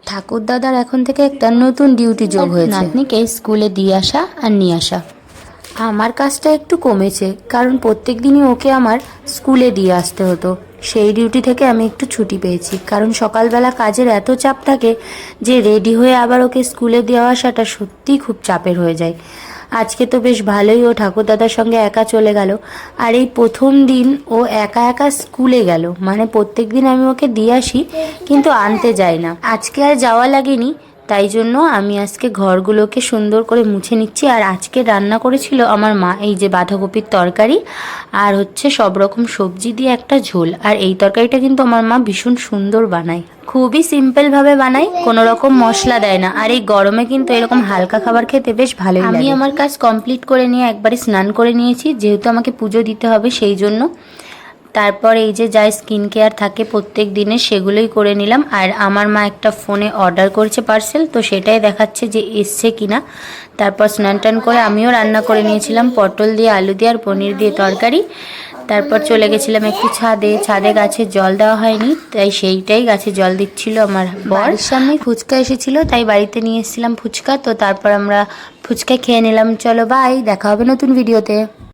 ঠাকুর দাদার এখন থেকে একটা নতুন ডিউটি যোগ হয়েছে, নাতনিকে স্কুলে দিয়ে আসা আর নিয়ে আসা। আমার কাজটা একটু কমেছে, কারণ প্রত্যেক দিনই ওকে আমার স্কুলে দিয়ে আসতে হতো। সেই ডিউটি থেকে আমি একটু ছুটি পেয়েছি, কারণ সকালবেলা কাজের এত চাপ থাকে যে রেডি হয়ে আবার ওকে স্কুলে দেওয়া আসাটা সত্যিই খুব চাপের হয়ে যায়। আজকে তো বেশ ভালোই ও ঠাকুর দাদার সঙ্গে একা চলে গেল। আর এই প্রথম দিন ও একা একা স্কুলে গেল, মানে প্রত্যেক দিন আমি ওকে দিয়ে আসি কিন্তু আনতে যাই না। আজকে আর যাওয়া লাগেনি, তাই জন্য আমি আজকে ঘরগুলোকে সুন্দর করে মুছে নিচ্ছি। আর আজকে রান্না করেছিল আমার মা এই যে বাঁধাকপির তরকারি আর হচ্ছে সব রকম সবজি দিয়ে একটা ঝোল। আর এই তরকারিটা কিন্তু আমার মা ভীষণ সুন্দর বানায়, খুবই সিম্পলভাবে বানায়, কোনো রকম মশলা দেয় না। আর এই গরমে কিন্তু এরকম হালকা খাবার খেতে বেশ ভালোই লাগে। আমি আমার কাজ কমপ্লিট করে নিয়ে একবারে স্নান করে নিয়েছি, যেহেতু আমাকে পুজো দিতে হবে সেই জন্য। তারপর এই যে যা স্কিন কেয়ার থাকে প্রত্যেক দিনে সেগুলোই করে নিলাম। আর আমার মা একটা ফোনে অর্ডার করেছে পার্সেল, তো সেটাই দেখাচ্ছে যে এসছে কিনা। তারপর স্নান টান করে আমিও রান্না করে নিয়েছিলাম পটল দিয়ে, আলু দিয়ে আর পনির দিয়ে তরকারি। তারপর চলে গেছিলাম একটু ছাদে গাছে জল দেওয়া হয়নি, তাই সেইটাই গাছে জল দিচ্ছিল আমার বর। সামনে ফুচকা এসেছিল, তাই বাড়িতে নিয়ে এসেছিলাম ফুচকা। তো তারপর আমরা ফুচকা খেয়ে নিলাম। চলো বাই, দেখা হবে নতুন ভিডিওতে।